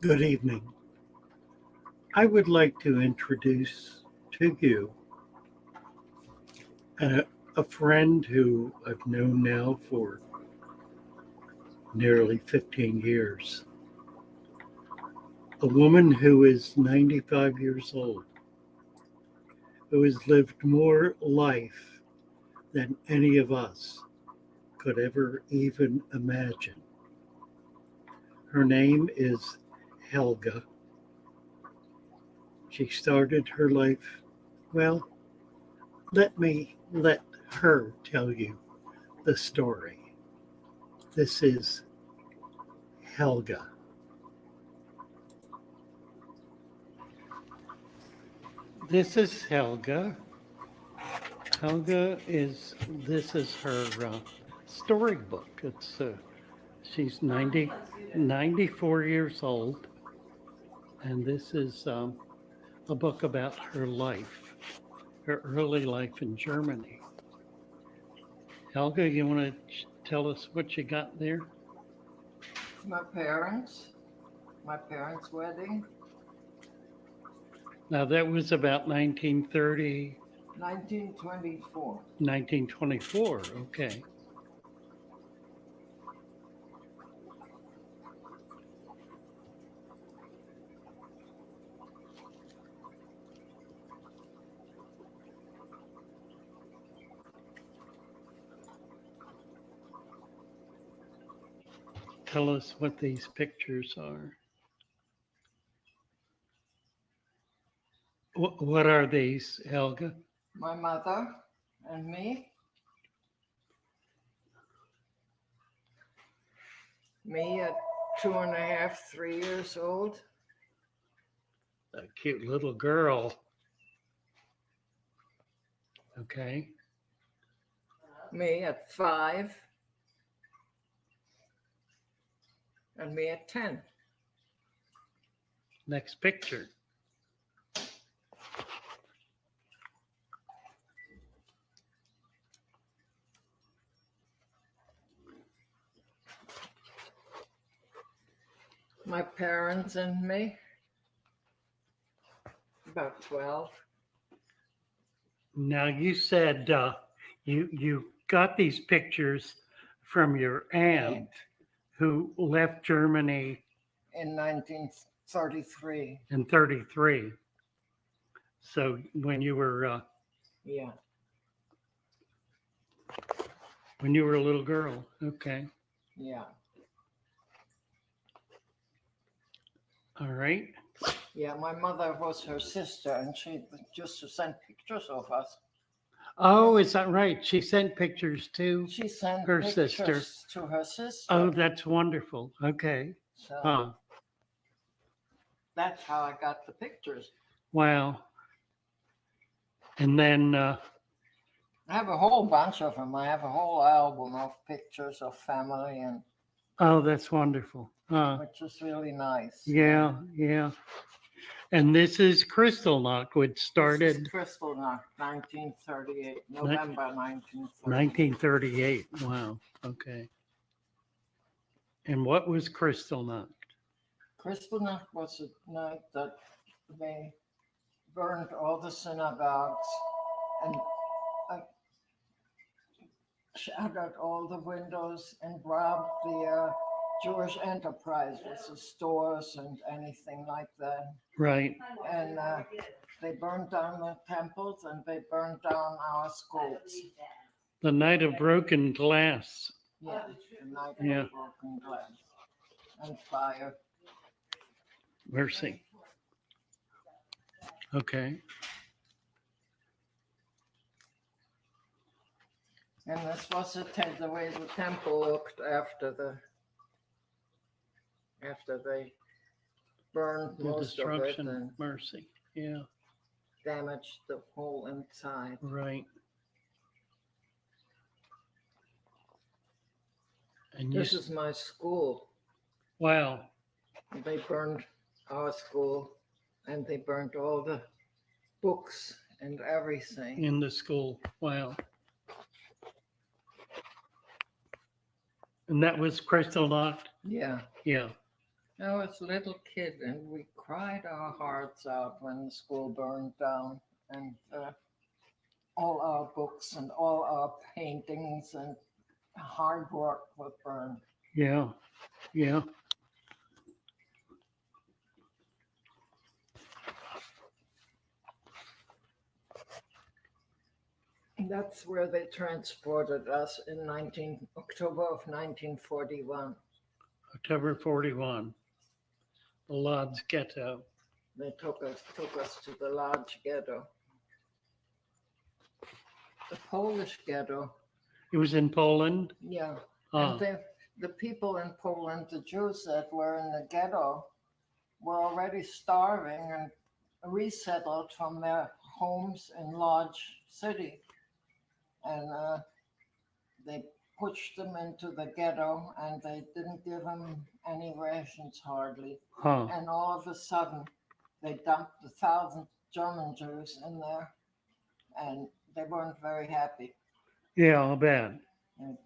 Good evening. I would like to introduce to you a, a friend who I've known now for nearly 15 years, a woman who is 95 years old, who has lived more life than any of us could ever even imagine. Her name is Helga. She started her life, well, let her tell you the story. This is Helga. This is Helga. This is her storybook. She's 94 years old, and this is a book about her life, her early life in Germany. Helga, you want to tell us what you got there? My parents, my parents' wedding, Now, that was about 1930, 1924. 1924. Okay. Tell us what these pictures are. What are these, Helga? My mother and me at 2.5, 3 years old. A cute little girl. Okay. Me at 5, and me at 10. Next picture. My parents and me, about 12. Now you said you got these pictures from your aunt who left Germany In 1933. in 33. So when you were Yeah. when you were a little girl. Okay. Yeah. All right. Yeah, my mother was her sister, and she just sent pictures of us. Oh, is that right? She sent pictures to She sent her pictures sister. to her sister. Oh, that's wonderful. Okay. So that's how I got the pictures. Wow. And then I have a whole bunch of them. I have a whole album of pictures of family, and oh, that's wonderful. which is really nice. Yeah, yeah. And this is Kristallnacht, which This is started Kristallnacht, 1938, November 1938. 1938. Wow. Okay. And what was Kristallnacht? Kristallnacht was a night that they burned all the synagogues and shattered all the windows and robbed the Jewish enterprises, the stores and anything like that. Right. And they burned down the temples and they burned down our schools. The night of broken glass. Yeah, the night Yeah. of broken glass and fire. Mercy. Okay. And this was the way the temple looked after they burned The most of it destruction. and Mercy. Yeah. damaged the whole inside. Right. And This is my school. wow. They burned our school and they burned all the books and everything. In the school. Wow. And that was Kristallnacht? Yeah. Yeah. I was a little kid, and we cried our hearts out when the school burned down, and all our books and all our paintings and hard work were burned. Yeah. Yeah. That's where they transported us in October of 1941. October 41. The Lodz Ghetto. They took us to the large ghetto. The Polish ghetto, It was in Poland. yeah. Ah, And the people in Poland, the Jews that were in the ghetto, were already starving and resettled from their homes in large city. And they pushed them into the ghetto and they didn't give them any rations hardly. huh. And all of a sudden, they dumped 1,000 German Jews in there and they weren't very happy. Yeah, I'll bet. It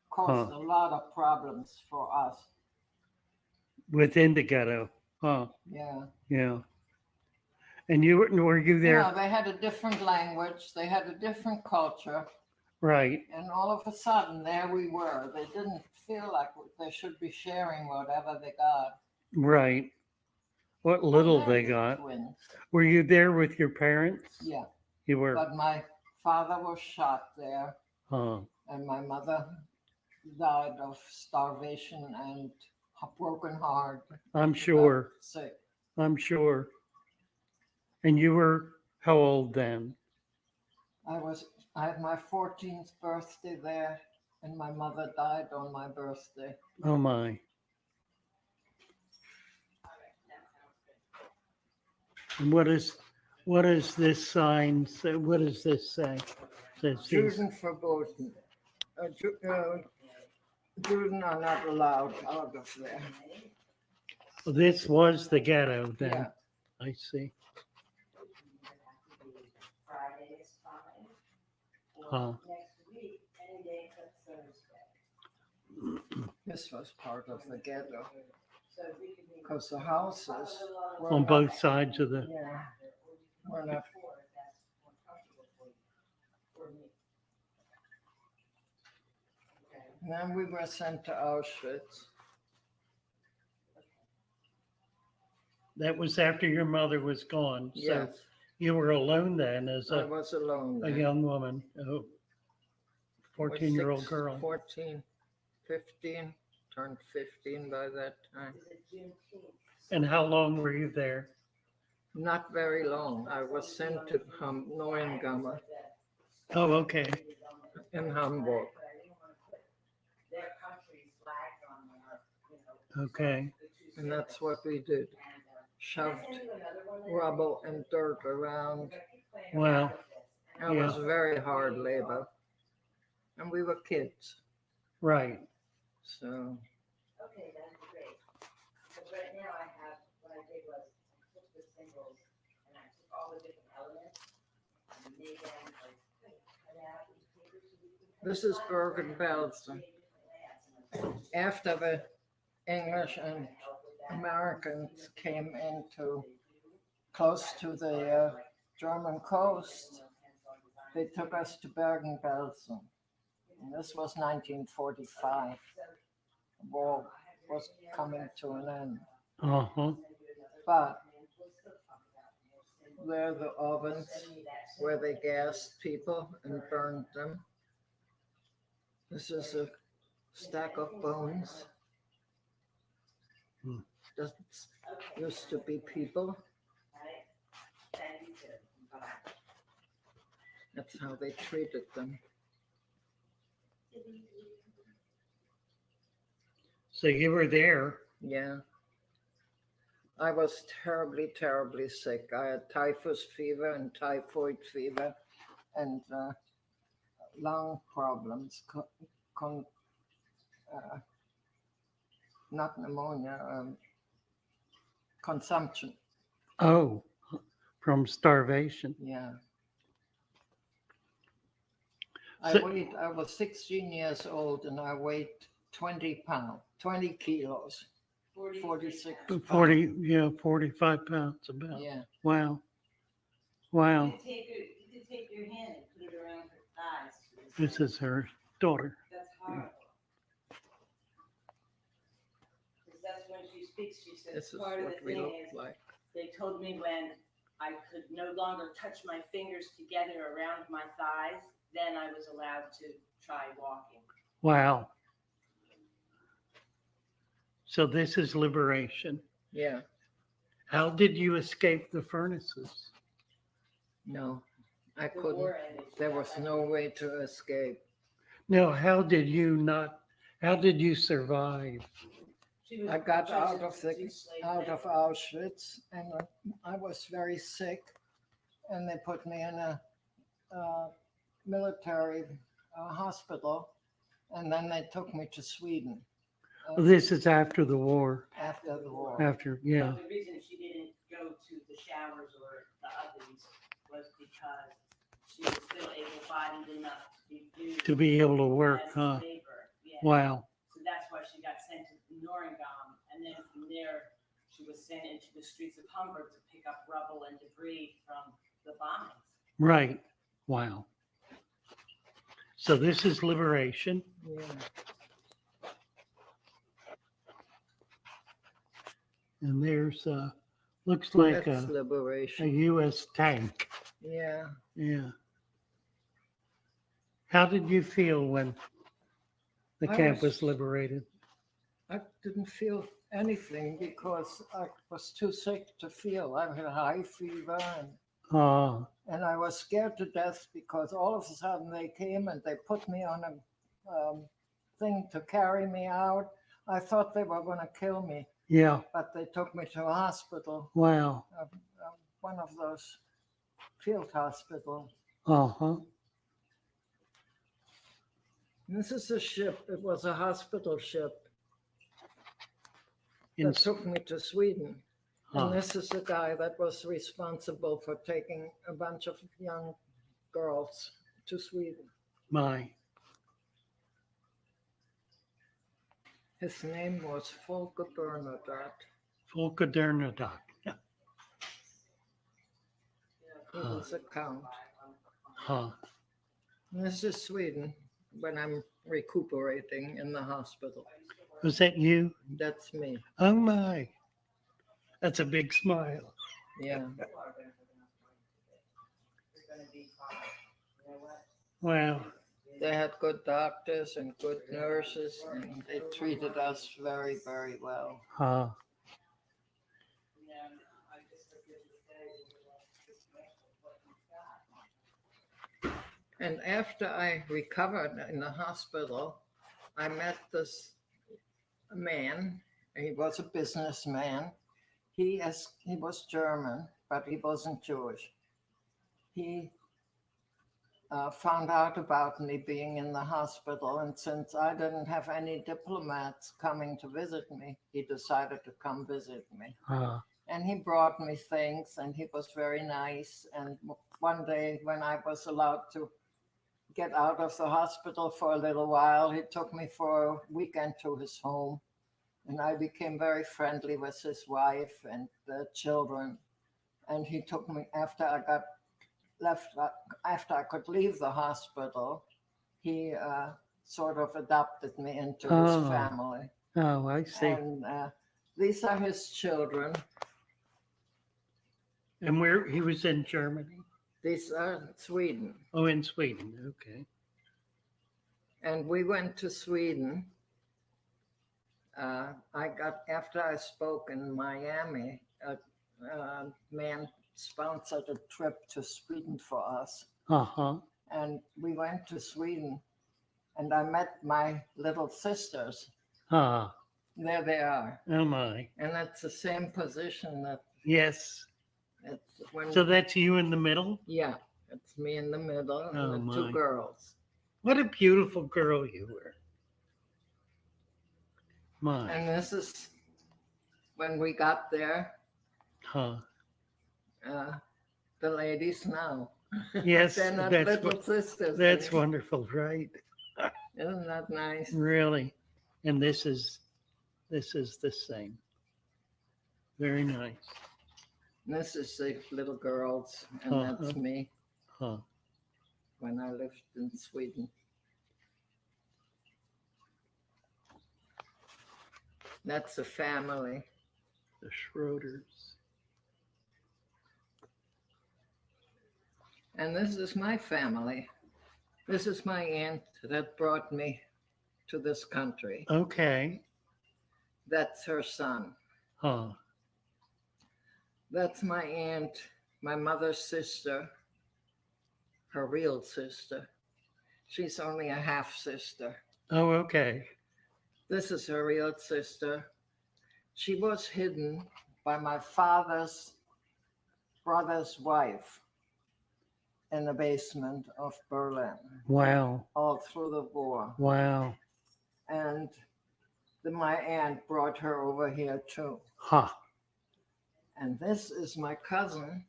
caused Huh. a lot of problems for us. Within the ghetto. Huh. Yeah. Yeah. And were you there? Yeah, they had a different language, they had a different culture, Right. and all of a sudden, there we were. They didn't feel like they should be sharing whatever they got. Right. What Well, little they're they good got. twins. Were you there with your parents? Yeah, You were. but my father was shot there, Huh. and my mother died of starvation and a broken heart. I'm Got sure. sick. I'm sure. And you were how old then? I had my 14th birthday there, and my mother died on my birthday. Oh my. And what is this sign say? What does this say? Says these- Juden verboten. Juden are not allowed out of there. This was the ghetto then. Yeah. I see. Huh. This was part of the ghetto because the houses were On not, both sides of the. yeah, were not. And then we were sent to Auschwitz. That was after your mother was gone. So Yes, you were alone then as I a was alone. then. young woman. Oh, Was 14-year-old six- girl. 14, 15, turned 15 by that time. And how long were you there? Not very long. I was sent to Neuengamme Oh, okay. in Hamburg. Okay. And that's what we did. Shoved rubble and dirt around. Well, It was very hard labor. And we were kids. right. So Okay, that's great. Because right now I have, what I did was, I took the symbols and I took all the different elements and made them like, cut out these papers so we could. this is Bergen-Belsen. After the English and Americans came into close to the German coast, they took us to Bergen-Belsen. And this was 1945. The war was coming to an end. Uh-huh. But there are the ovens where they gassed people and burned them. This is a stack of bones. Hmm. That used to be people. That's how they treated them. So you were there. Yeah. I was terribly, terribly sick. I had typhus fever and typhoid fever and lung problems, not pneumonia, consumption. Oh, from starvation. Yeah. So- I was 16 years old and I weighed 20 kilos. 46 40, yeah, 45 pounds about. Yeah. Wow. You Wow. could take your hand and put it around her thighs. This is her daughter. That's horrible. Because that's when she speaks, she says, This is part of what the we thing look is, like. they told me when I could no longer touch my fingers together around my thighs, then I was allowed to try walking. Wow. So this is liberation. Yeah. How did you escape the furnaces? No, I The couldn't. war ended. There was no way to escape. No, how did you survive? She was I got present out of for 2 slave out days. of Auschwitz, and I was very sick, and they put me in a military hospital, and then they took me to Sweden This is after the war. after the war. After, yeah. The reason she didn't go to the showers or the ovens was because she was still able-bodied enough to be used To be able to work, as huh? labor. Yeah. Wow. So that's why she got sent to Noringam, and then from there, she was sent into the streets of Hamburg to pick up rubble and debris from the bombings. Right. Wow. So this is liberation. Yeah. And there's looks like That's a liberation. U.S. tank. Yeah. Yeah. How did you feel when the I camp was- was liberated? I didn't feel anything because I was too sick to feel. I had a high fever, and I was scared to death because all of a sudden they came and they put me on a thing to carry me out. I thought they were going to kill me, Yeah. but they took me to a hospital, Wow. one of those field hospitals. Uh-huh. This is a ship. It was a hospital ship In, that took me to Sweden. huh. And this is the guy that was responsible for taking a bunch of young girls to Sweden. My. His name was Volker Bernadotte. Volker Dernadak. He was a count. Huh. And this is Sweden when I'm recuperating in the hospital. Was that you? That's me. Oh my. That's a big smile. Yeah. Wow. They had good doctors and good nurses, and they treated us very, very well. Huh. And after I recovered in the hospital, I met this man. He was a businessman. He was German, but he wasn't Jewish. He found out about me being in the hospital, and since I didn't have any diplomats coming to visit me, he decided to come visit me. Huh. And he brought me things, and he was very nice. And one day when I was allowed to get out of the hospital for a little while, he took me for a weekend to his home. And I became very friendly with his wife and the children. And he took me after I could leave the hospital, he sort of adopted me into his Oh. family. Oh, I see. And these are his children. And where he was in Germany? These are Sweden. Oh, in Sweden. Okay. And we went to Sweden. After I spoke in Miami, a man sponsored a trip to Sweden for us. Uh-huh. And we went to Sweden, and I met my little sisters. Ah. There they are. Oh my. And it's the same position that Yes. it's when, So that's you in the middle? yeah, it's me in the middle and Oh, the my. two girls. What a beautiful girl you were. My. And this is when we got there, Huh. the ladies now. Yes, They're not that's little what, sisters. that's wonderful, right? Isn't that nice? Really. And this is the same. Very nice. And this is the little girls, and that's Uh-huh. me Huh. when I lived in Sweden. That's the family. The Schroeders. And this is my family. This is my aunt that brought me to this country. Okay. That's her son. Huh. That's my aunt, my mother's sister, her real sister. She's only a half sister. Oh, okay. This is her real sister. She was hidden by my father's brother's wife in the basement of Berlin Wow. all through the war. Wow. And my aunt brought her over here too. Huh. And this is my cousin,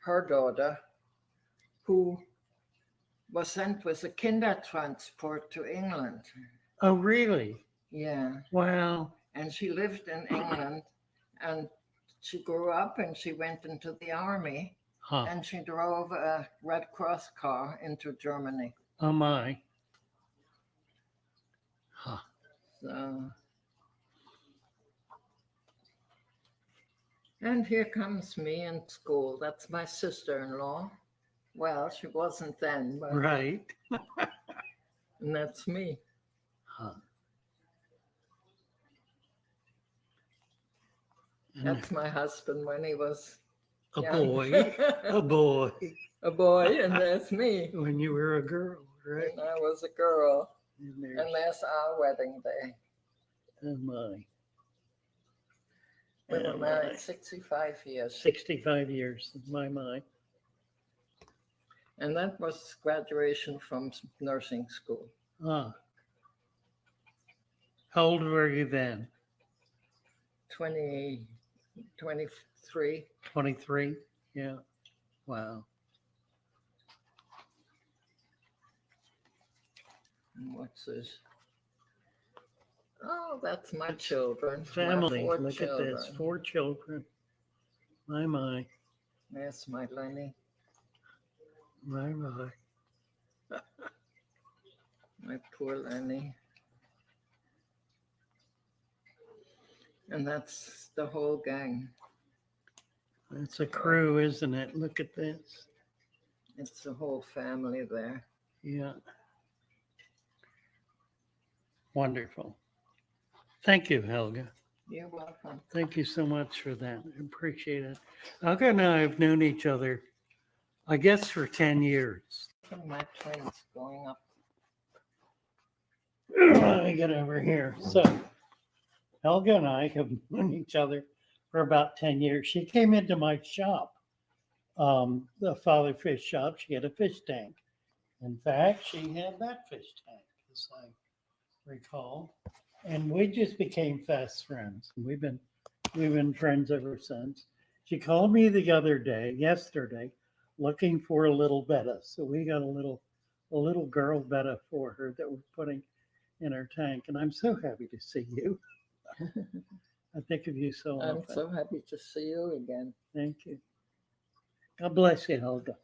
her daughter, who was sent with a Kindertransport to England. Oh, really? Yeah. Wow. And she lived in England, and she grew up and she went into the army, Huh. and she drove a Red Cross car into Germany. Oh, my. Huh. So, and here comes me in school. That's my sister-in-law. Well, she wasn't then, but Right. and that's me. Huh. And That's my husband when he was a young. boy. A boy. A boy, and that's me. When you were a girl, right? And I was a girl, And and there's, that's our wedding day. oh, my. We were Oh, married my. 65 years. 65 years, my mind. And that was graduation from nursing school. Ah. How old were you then? 23. 23? Yeah. Wow. And what's this? Oh, that's my children. Family. My 4 Look children. at this. 4 children. My. There's my Lenny, My. my poor Lenny. And that's the whole gang. It's a crew, isn't it? Look at this. It's the whole family there. Yeah. Wonderful. Thank you, Helga. You're welcome. Thank you so much for that. I appreciate it. Helga and I have known each other, I guess, for 10 years. Look at my twins going up. Let me get over here. So, Helga and I have known each other for about 10 years. She came into my shop, the Father Fish shop. She had a fish tank. In fact, she had that fish tank, as I recall. And we just became fast friends. We've been friends ever since. She called me the other day, yesterday, looking for a little betta. So we got a little girl betta for her that we're putting in our tank. And I'm so happy to see you. I think of you so often. I'm so happy to see you again. Thank you. God bless you, Helga.